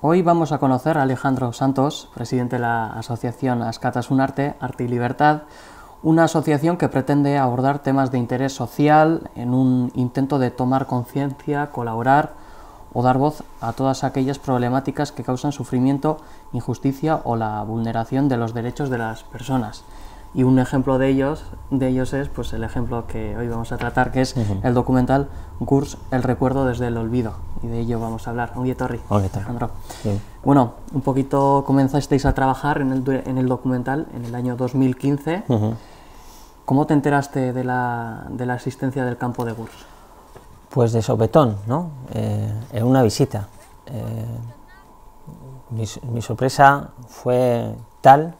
Hoy vamos a conocer a Alejandro Santos, presidente de la asociación Askatasunarte, Arte y Libertad, una asociación que pretende abordar temas de interés social en un intento de tomar conciencia, colaborar o dar voz a todas aquellas problemáticas que causan sufrimiento, injusticia o la vulneración de los derechos de las personas. Y un ejemplo de ellos es pues, el ejemplo que hoy vamos a tratar, que es el documental GURS, el recuerdo desde el olvido, y de ello vamos a hablar. Ongi etorri, Alejandro. Bien. Bueno, un poquito comenzasteis a trabajar en el documental en el año 2015. ¿Cómo te enteraste de la existencia del campo de GURS? Pues de sopetón, ¿no? En una visita. Mi sorpresa fue tal,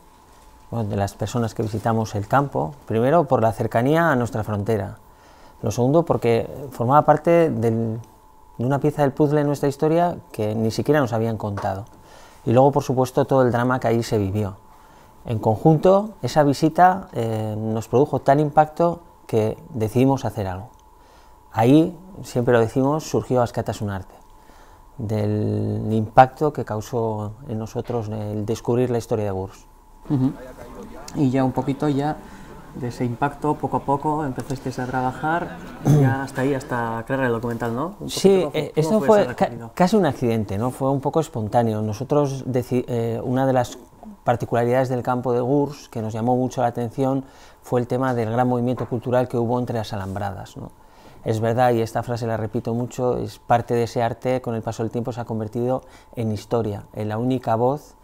de las personas que visitamos el campo, primero por la cercanía a nuestra frontera, lo segundo porque formaba parte de una pieza del puzzle de nuestra historia que ni siquiera nos habían contado, y luego por supuesto todo el drama que allí se vivió. En conjunto, esa visita nos produjo tal impacto que decidimos hacer algo. Ahí, siempre lo decimos, surgió Askatasunarte, del impacto que causó en nosotros el descubrir la historia de GURS. Y ya un poquito ya de ese impacto, poco a poco empezasteis a trabajar ya hasta ahí, hasta crear el documental, ¿no? Sí, esto fue casi un accidente, ¿no? Fue un poco espontáneo. Nosotros, una de las particularidades del campo de GURS que nos llamó mucho la atención fue el tema del gran movimiento cultural que hubo entre las alambradas, ¿no? Es verdad, y esta frase la repito mucho, es parte de ese arte, con el paso del tiempo se ha convertido en historia, en la única voz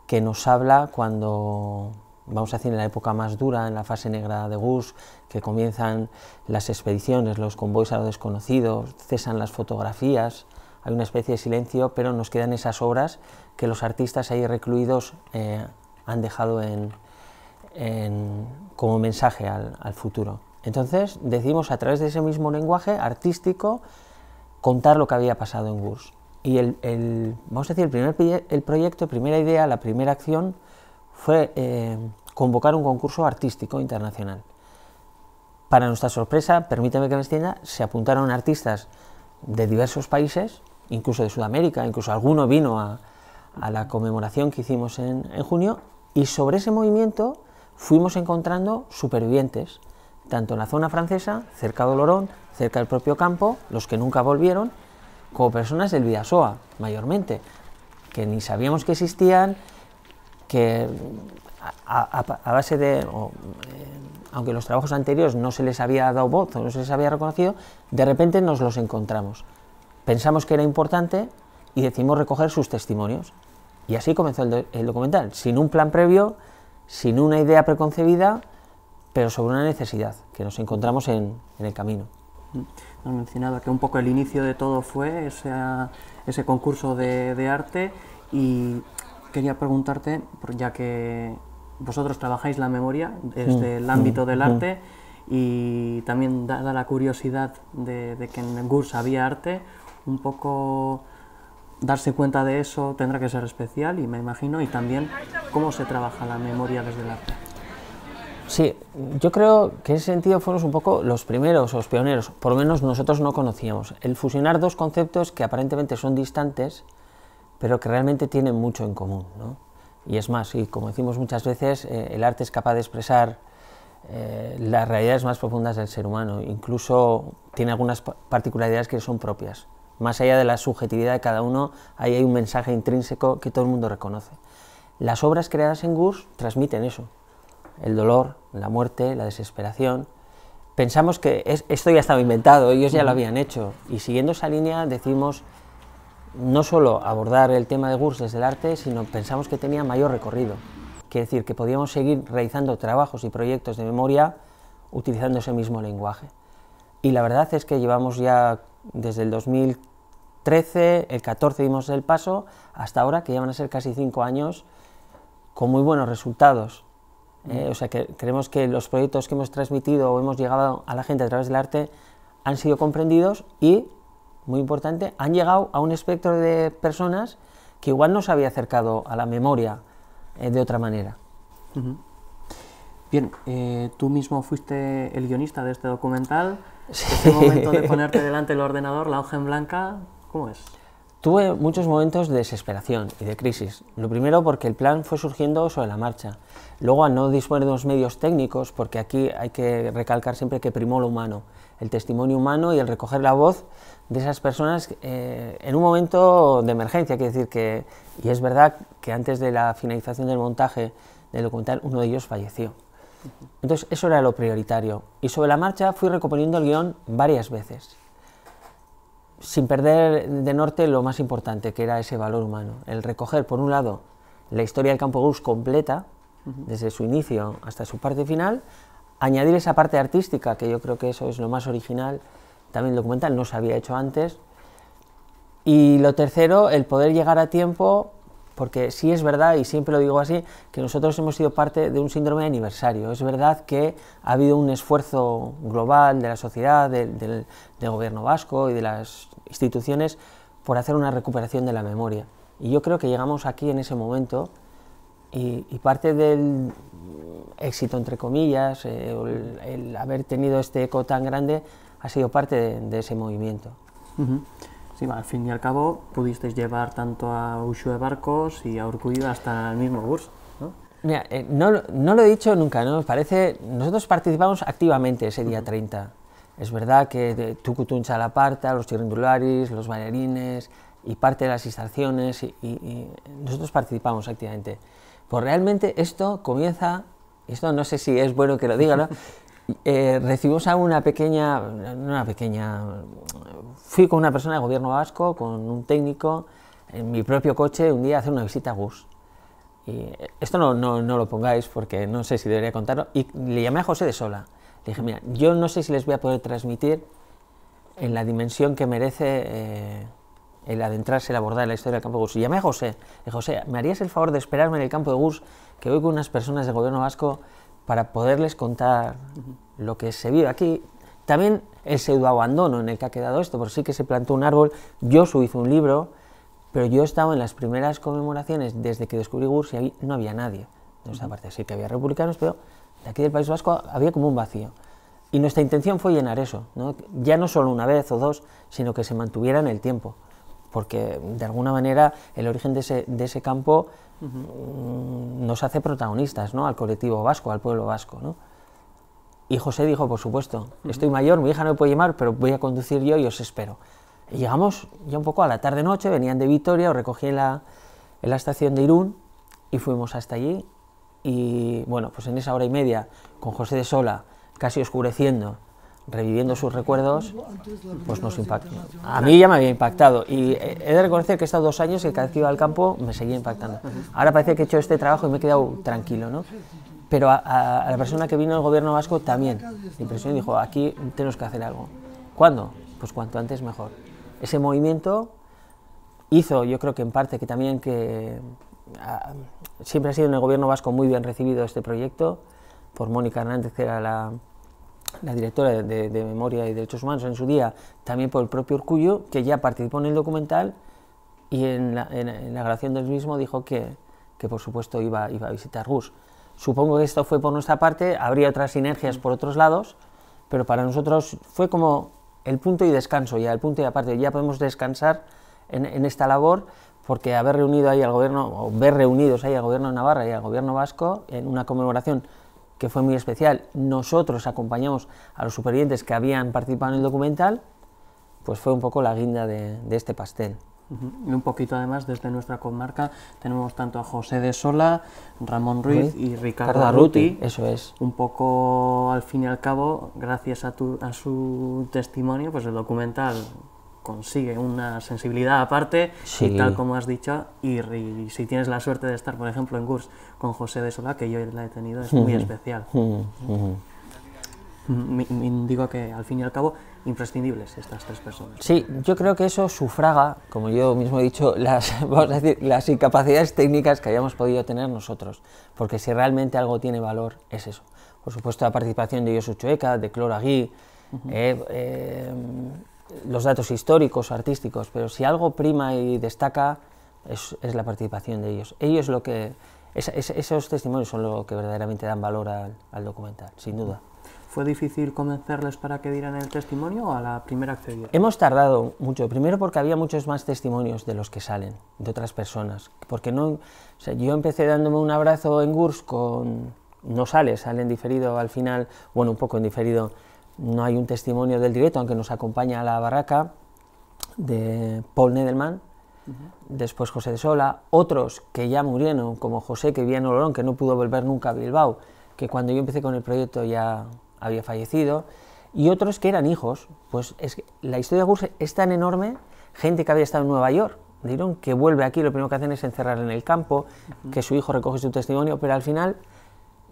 que nos habla cuando, vamos a decir, en la época más dura, en la fase negra de GURS, que comienzan las expediciones, los convoys a lo desconocido, cesan las fotografías, hay una especie de silencio, pero nos quedan esas obras que los artistas ahí recluidos han dejado como mensaje al futuro. Entonces decidimos, a través de ese mismo lenguaje artístico, contar lo que había pasado en GURS. Y vamos a decir, el proyecto, primera idea, la primera acción fue convocar un concurso artístico internacional. Para nuestra sorpresa, permíteme que me extienda, se apuntaron artistas de diversos países, incluso de Sudamérica, incluso alguno vino a la conmemoración que hicimos en junio, y sobre ese movimiento fuimos encontrando supervivientes, tanto en la zona francesa, cerca de Olorón, cerca del propio campo, los que nunca volvieron, como personas del Bidasoa, mayormente, que ni sabíamos que existían, que a base de, aunque los trabajos anteriores no se les había dado voz o no se les había reconocido, de repente nos los encontramos. Pensamos que era importante y decidimos recoger sus testimonios. Y así comenzó el documental, sin un plan previo, sin una idea preconcebida, pero sobre una necesidad que nos encontramos en el camino. Has mencionado que un poco el inicio de todo fue ese concurso de arte, y quería preguntarte, ya que vosotros trabajáis la memoria desde el ámbito del arte, y también dada la curiosidad de que en GURS había arte, un poco darse cuenta de eso tendrá que ser especial, y me imagino, y también cómo se trabaja la memoria desde el arte. Sí, yo creo que en ese sentido fuimos un poco los primeros, los pioneros, por lo menos nosotros no conocíamos. El fusionar dos conceptos que aparentemente son distantes, pero que realmente tienen mucho en común, ¿no? Y es más, y como decimos muchas veces, el arte es capaz de expresar las realidades más profundas del ser humano, incluso tiene algunas particularidades que son propias. Más allá de la subjetividad de cada uno, ahí hay un mensaje intrínseco que todo el mundo reconoce. Las obras creadas en GURS transmiten eso. El dolor, la muerte, la desesperación. Pensamos que esto ya estaba inventado, ellos ya lo habían hecho, y siguiendo esa línea decidimos no solo abordar el tema de GURS desde el arte, sino pensamos que tenía mayor recorrido. Quiere decir que podíamos seguir realizando trabajos y proyectos de memoria utilizando ese mismo lenguaje. Y la verdad es que llevamos ya desde el 2013, el 14 dimos el paso, hasta ahora, que ya van a ser casi 5 años, con muy buenos resultados. O sea, que creemos que los proyectos que hemos transmitido o hemos llegado a la gente a través del arte han sido comprendidos y, muy importante, han llegado a un espectro de personas que igual no se había acercado a la memoria de otra manera. Bien, tú mismo fuiste el guionista de este documental. Sí. Ese momento de ponerte delante del ordenador, la hoja en blanca, ¿cómo es? tuve muchos momentos de desesperación y de crisis. Lo primero porque el plan fue surgiendo sobre la marcha. Luego, al no disponer de unos medios técnicos, porque aquí hay que recalcar siempre que primó lo humano, el testimonio humano y el recoger la voz de esas personas en un momento de emergencia. Quiero decir que, y es verdad que antes de la finalización del montaje del documental, uno de ellos falleció. Entonces, eso era lo prioritario. Y sobre la marcha fui recomponiendo el guión varias veces, sin perder de norte lo más importante, que era ese valor humano. El recoger, por un lado, la historia del Campo de Gurs completa, desde su inicio hasta su parte final, añadir esa parte artística, que yo creo que eso es lo más original, también el documental no se había hecho antes, y lo tercero, el poder llegar a tiempo, porque sí es verdad, y siempre lo digo así, que nosotros hemos sido parte de un síndrome de aniversario. Es verdad que ha habido un esfuerzo global de la sociedad, del gobierno vasco y de las instituciones por hacer una recuperación de la memoria. Y yo creo que llegamos aquí en ese momento, y parte del éxito, entre comillas, el haber tenido este eco tan grande, ha sido parte de ese movimiento. Sí, al fin y al cabo pudisteis llevar tanto a Uxue Barcos y a Urkullu hasta el mismo Gurs, ¿no? Mira, no lo he dicho nunca, ¿no? Parece, nosotros participamos activamente ese día 30. Es verdad que Tukutun Chalaparta, los chirrindularis, los bailarines y parte de las instalaciones, y nosotros participamos activamente. Pues realmente esto comienza, esto no sé si es bueno que lo diga, ¿no? Recibimos a fui con una persona del gobierno vasco, con un técnico, en mi propio coche, un día a hacer una visita a Gurs. Y esto no lo pongáis porque no sé si debería contarlo, y le llamé a José de Sola. Le dije, mira, yo no sé si les voy a poder transmitir en la dimensión que merece el adentrarse, el abordar la historia del campo de Gurs. Y llamé a José, le dije, José, ¿me harías el favor de esperarme en el campo de Gurs, que voy con unas personas del gobierno vasco para poderles contar lo que se vive aquí? También el pseudoabandono en el que ha quedado esto, porque sí que se plantó un árbol, Josu hizo un libro, pero yo estaba en las primeras conmemoraciones desde que descubrí Gurs y ahí no había nadie. Entonces, aparte sí que había republicanos, pero de aquí del País Vasco había como un vacío. Y nuestra intención fue llenar eso, ¿no? Ya no solo una vez o dos, sino que se mantuviera en el tiempo, porque de alguna manera el origen de ese campo nos hace protagonistas, ¿no? Al colectivo vasco, al pueblo vasco, ¿no? Y José dijo, por supuesto, estoy mayor, mi hija no me puede llamar, pero voy a conducir yo y os espero. Y llegamos ya un poco a la tarde-noche, venían de Vitoria, os recogí en la estación de Irún y fuimos hasta allí. Y bueno, pues en esa hora y media, con José de Sola, casi oscureciendo, reviviendo sus recuerdos, pues nos impactó. A mí ya me había impactado, y he de reconocer que he estado 2 años y cada vez que iba al campo me seguía impactando. Ahora parece que he hecho este trabajo y me he quedado tranquilo, ¿no? Pero a la persona que vino del gobierno vasco también le impresionó y dijo, aquí tenemos que hacer algo. ¿Cuándo? Pues cuanto antes mejor. Ese movimiento hizo, yo creo que en parte que también siempre ha sido en el gobierno vasco muy bien recibido este proyecto, por Mónica Hernández, que era la directora de Memoria y Derechos Humanos en su día, también por el propio Urkullu, que ya participó en el documental y en la grabación del mismo dijo que por supuesto iba a visitar Gurs. Supongo que esto fue por nuestra parte, habría otras sinergias por otros lados, pero para nosotros fue como el punto y descanso, ya el punto y aparte, ya podemos descansar en esta labor, porque haber reunido ahí al gobierno, o ver reunidos ahí al gobierno de Navarra y al gobierno vasco en una conmemoración que fue muy especial, nosotros acompañamos a los supervivientes que habían participado en el documental, pues fue un poco la guinda de este pastel. Y un poquito además desde nuestra comarca tenemos tanto a José de Sola, Ramón Ruiz y Ricardo Arruti. Eso es. Un poco al fin y al cabo, gracias a su testimonio, pues el documental consigue una sensibilidad aparte, sí. Y tal como has dicho, y si tienes la suerte de estar, por ejemplo, en Gurs con José de Sola, que yo la he tenido, es muy especial. Digo que al fin y al cabo imprescindibles estas 3 personas. Sí, yo creo que eso sufraga, como yo mismo he dicho, vamos a decir, las incapacidades técnicas que hayamos podido tener nosotros, porque si realmente algo tiene valor es eso. Por supuesto, la participación de Josu Chueca, de Clora Gui, los datos históricos, artísticos, pero si algo prima y destaca es la participación de ellos. Esos testimonios son lo que verdaderamente dan valor al documental, sin duda. ¿Fue difícil convencerles para que dieran el testimonio o a la primera accedieron? Hemos tardado mucho, primero porque había muchos más testimonios de los que salen, de otras personas, porque no, o sea, yo empecé dándome un abrazo en GURS con, no sale en diferido al final, bueno, un poco en diferido, no hay un testimonio del directo, aunque nos acompaña a la barraca, de Paul Nedelman, después José de Sola, otros que ya murieron, como José, que vivía en Olorón, que no pudo volver nunca a Bilbao, que cuando yo empecé con el proyecto ya había fallecido, y otros que eran hijos. Pues es que la historia de GURS es tan enorme, gente que había estado en Nueva York, dijeron que vuelve aquí, lo primero que hacen es encerrar en el campo, que su hijo recoge su testimonio, pero al final,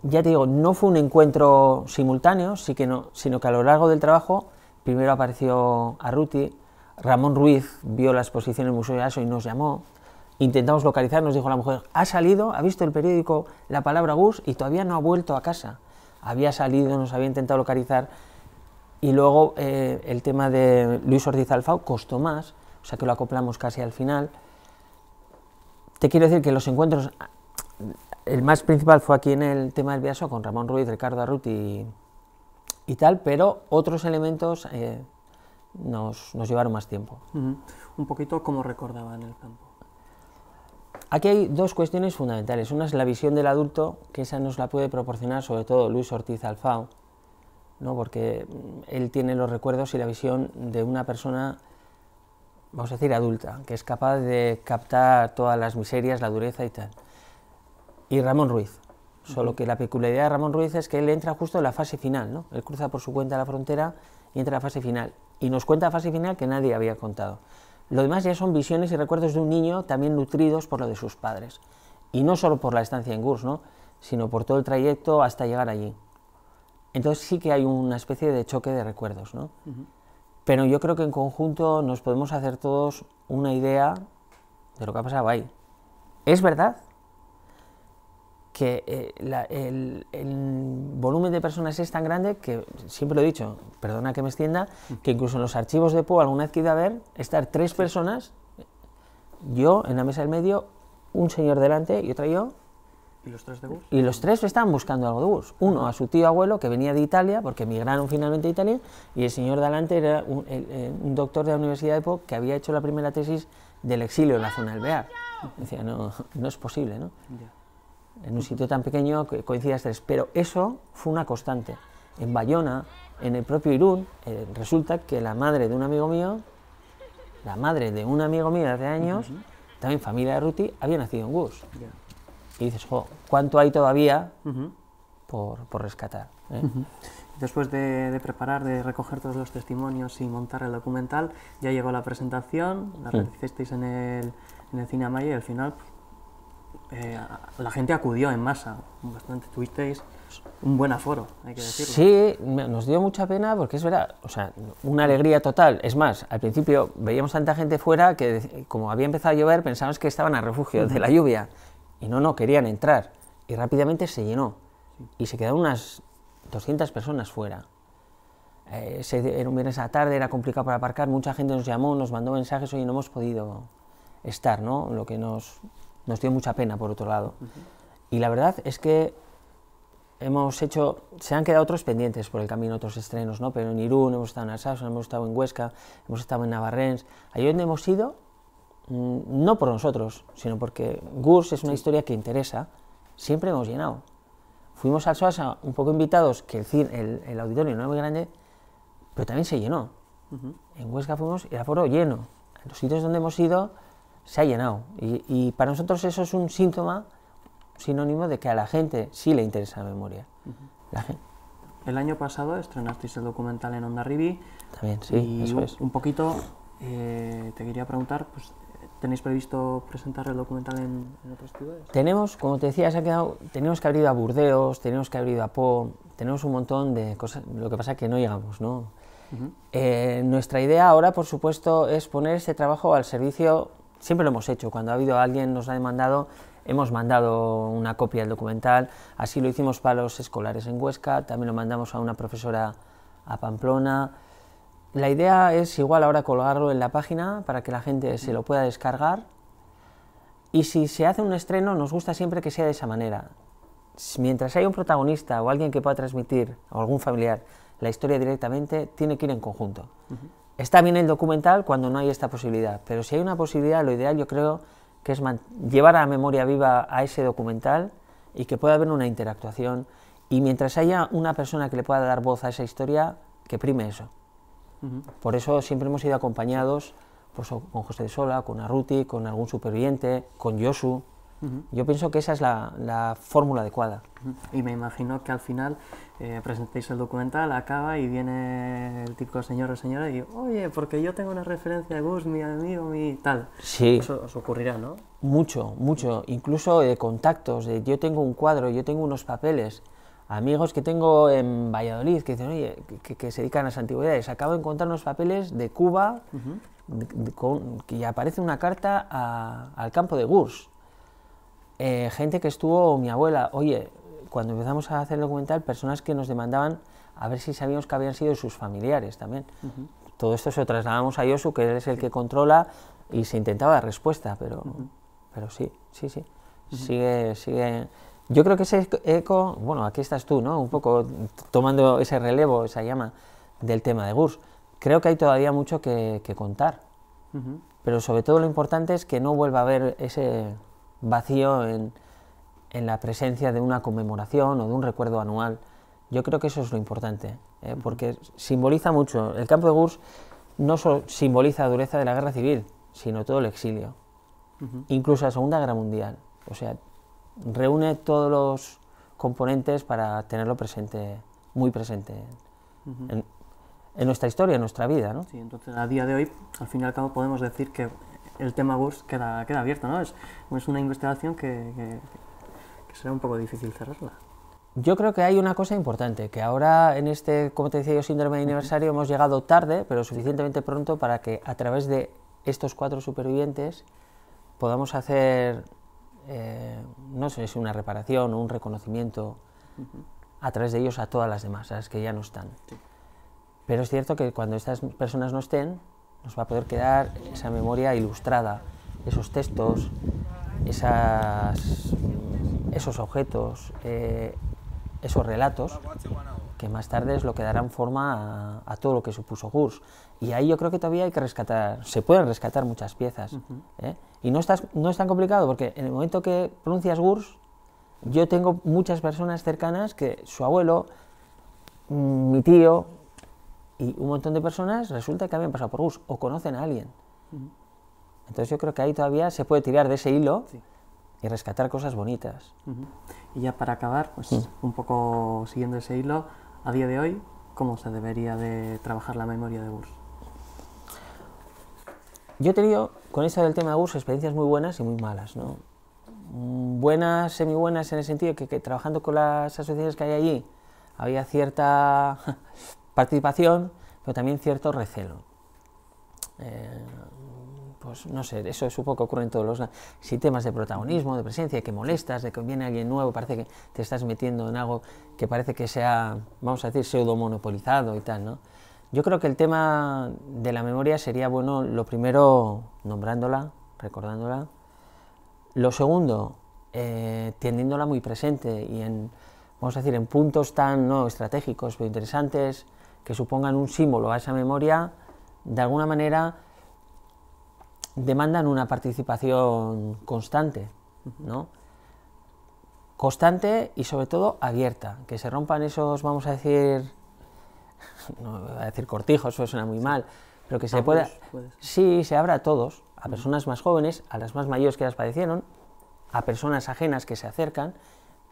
ya te digo, no fue un encuentro simultáneo, sí que no, sino que a lo largo del trabajo, primero apareció Arruti, Ramón Ruiz vio la exposición en el Museo de Aso y nos llamó, intentamos localizar, nos dijo la mujer, ha salido, ha visto el periódico la palabra GURS y todavía no ha vuelto a casa. Había salido, nos había intentado localizar, y luego el tema de Luis Ortiz Alfao costó más, o sea que lo acoplamos casi al final. Te quiero decir que los encuentros, el más principal fue aquí en el tema del Biaso, con Ramón Ruiz, Ricardo Arruti y tal, pero otros elementos nos llevaron más tiempo. Un poquito como recordaba en el campo. Aquí hay dos cuestiones fundamentales. Una es la visión del adulto, que esa nos la puede proporcionar sobre todo Luis Ortiz Alfao, ¿no? Porque él tiene los recuerdos y la visión de una persona, vamos a decir, adulta, que es capaz de captar todas las miserias, la dureza y tal. Y Ramón Ruiz, solo que la peculiaridad de Ramón Ruiz es que él entra justo en la fase final, ¿no? Él cruza por su cuenta la frontera y entra en la fase final, y nos cuenta la fase final que nadie había contado. Lo demás ya son visiones y recuerdos de un niño también nutridos por lo de sus padres. Y no solo por la estancia en GURS, ¿no? Sino por todo el trayecto hasta llegar allí. Entonces sí que hay una especie de choque de recuerdos, ¿no? Pero yo creo que en conjunto nos podemos hacer todos una idea de lo que ha pasado ahí. Es verdad que el volumen de personas es tan grande que, siempre lo he dicho, perdona que me extienda, que incluso en los archivos de Poe, alguna vez que he ido a ver, estar tres personas, yo en la mesa del medio, un señor delante y otra yo. ¿Y los tres de GURS? Y los tres estaban buscando algo de GURS. Uno a su tío abuelo, que venía de Italia, porque emigraron finalmente a Italia, y el señor delante era un doctor de la Universidad de Poe que había hecho la primera tesis del exilio en la zona del Bear. Decía, no es posible, ¿no? Ya. En un sitio tan pequeño que coincidías tres, pero eso fue una constante. En Bayona, en el propio Irún, resulta que la madre de un amigo mío de hace años, también familia de Ruti, había nacido en GURS. Ya. Y dices, jo, ¿cuánto hay todavía por rescatar? Después de preparar, de recoger todos los testimonios y montar el documental, ya llegó la presentación, la realizasteis en el Cine Amaya y al final la gente acudió en masa, bastante, tuvisteis un buen aforo, hay que decirlo. Sí, nos dio mucha pena porque es verdad, o sea, una alegría total. Es más, al principio veíamos tanta gente fuera que como había empezado a llover pensábamos que estaban a refugio de la lluvia y no querían entrar y rápidamente se llenó y se quedaron unas 200 personas fuera. Era un viernes a la tarde, era complicado para aparcar, mucha gente nos llamó, nos mandó mensajes, oye, no hemos podido estar, ¿no? Lo que nos dio mucha pena, por otro lado. Y la verdad es que se han quedado otros pendientes por el camino, otros estrenos, ¿no? Pero en Irún, hemos estado en Alsasua, hemos estado en Huesca, hemos estado en Navarrens. Allí donde hemos ido, no por nosotros, sino porque GURS es una historia que interesa, siempre hemos llenado. Fuimos a Alsasua un poco invitados, que el auditorio no era muy grande, pero también se llenó. En Huesca fuimos y el aforo lleno. En los sitios donde hemos ido se ha llenado. Y para nosotros eso es un sinónimo de que a la gente sí le interesa la memoria. El año pasado estrenasteis el documental en Hondarribia. También, sí, y eso es. Un poquito te quería preguntar, pues, ¿tenéis previsto presentar el documental en otras ciudades? Tenemos, como te decía, tenemos que haber ido a Burdeos, tenemos que haber ido a Po, tenemos un montón de cosas, lo que pasa es que no llegamos, ¿no? Nuestra idea ahora, por supuesto, es poner este trabajo al servicio, siempre lo hemos hecho, cuando ha habido alguien nos ha demandado, hemos mandado una copia del documental, así lo hicimos para los escolares en Huesca, también lo mandamos a una profesora a Pamplona. La idea es igual ahora colgarlo en la página para que la gente se lo pueda descargar, y si se hace un estreno nos gusta siempre que sea de esa manera, mientras haya un protagonista o alguien que pueda transmitir, o algún familiar, la historia directamente, tiene que ir en conjunto. Está bien el documental cuando no hay esta posibilidad, pero si hay una posibilidad, lo ideal yo creo que es llevar a la memoria viva a ese documental y que pueda haber una interactuación, y mientras haya una persona que le pueda dar voz a esa historia, que prime eso. Por eso siempre hemos ido acompañados pues, con José de Sola, con Arruti, con algún superviviente, con Josu. Yo pienso que esa es la fórmula adecuada. Y me imagino que al final presentéis el documental, acaba y viene el típico señor o señora y oye, porque yo tengo una referencia de Gus, mi amigo, mi tal. Sí. Eso os ocurrirá, ¿no? Mucho, mucho. Incluso de contactos, de yo tengo un cuadro, yo tengo unos papeles. Amigos que tengo en Valladolid que dicen, oye, que se dedican a las antigüedades, acabo de encontrar unos papeles de Cuba, que aparece una carta al campo de Gurs. Gente que estuvo, mi abuela, oye, cuando empezamos a hacer el documental, personas que nos demandaban a ver si sabíamos que habían sido sus familiares también. Todo esto se lo trasladamos a Josu, que él es el que controla, y se intentaba dar respuesta, pero sí. Sigue. Yo creo que ese eco, bueno, aquí estás tú, ¿no? Un poco tomando ese relevo, esa llama del tema de Gurs. Creo que hay todavía mucho que contar, pero sobre todo lo importante es que no vuelva a haber ese vacío en la presencia de una conmemoración o de un recuerdo anual. Yo creo que eso es lo importante, porque simboliza mucho. El campo de Gurs no solo simboliza la dureza de la guerra civil, sino todo el exilio, incluso la Segunda Guerra Mundial. O sea, reúne todos los componentes para tenerlo presente, muy presente en nuestra historia, en nuestra vida, ¿no? Sí, entonces a día de hoy, al fin y al cabo, podemos decir que el tema Gurs queda abierto, ¿no? Es una investigación que será un poco difícil cerrarla. Yo creo que hay una cosa importante, que ahora en este, como te decía yo, síndrome de aniversario, hemos llegado tarde, pero suficientemente pronto para que a través de estos 4 supervivientes podamos hacer, no sé si una reparación o un reconocimiento a través de ellos a todas las demás, a las que ya no están. Sí. Pero es cierto que cuando estas personas no estén, nos va a poder quedar esa memoria ilustrada, esos textos, esos objetos, esos relatos, que más tarde es lo que darán forma a todo lo que supuso Gurs. Y ahí yo creo que todavía hay que rescatar, se pueden rescatar muchas piezas. Y no es tan complicado, porque en el momento que pronuncias Gurs, yo tengo muchas personas cercanas que su abuelo, mi tío y un montón de personas resulta que habían pasado por Gurs o conocen a alguien. Entonces yo creo que ahí todavía se puede tirar de ese hilo y rescatar cosas bonitas. Y ya para acabar, pues un poco siguiendo ese hilo, a día de hoy, ¿cómo se debería de trabajar la memoria de Gurs? Yo he tenido, con esto del tema de Gurs, experiencias muy buenas y muy malas, ¿no? Buenas, semi-buenas en el sentido de que trabajando con las asociaciones que hay allí había cierta participación, pero también cierto recelo. Pues no sé, eso es un poco ocurre en todos los sistemas de protagonismo, de presencia, que molestas, de que viene alguien nuevo, parece que te estás metiendo en algo que parece que sea, vamos a decir, pseudo monopolizado y tal, ¿no? Yo creo que el tema de la memoria sería bueno, lo primero, nombrándola, recordándola. Lo segundo, teniéndola muy presente y vamos a decir, en puntos tan no estratégicos, pero interesantes, que supongan un símbolo a esa memoria, de alguna manera demandan una participación constante, ¿no? Constante y sobre todo abierta, que se rompan esos, vamos a decir, no voy a decir cortijos, eso suena muy mal, pero que se pueda, sí, se abra a todos, a personas más jóvenes, a las más mayores que las padecieron, a personas ajenas que se acercan,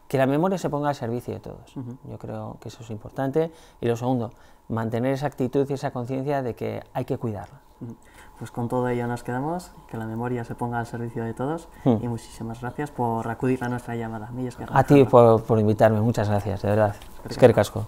que la memoria se ponga al servicio de todos. Yo creo que eso es importante. Y lo segundo, mantener esa actitud y esa conciencia de que hay que cuidarla. Pues con todo ello nos quedamos, que la memoria se ponga al servicio de todos y muchísimas gracias por acudir a nuestra llamada. A ti por invitarme, muchas gracias, de verdad. Es que ricasco.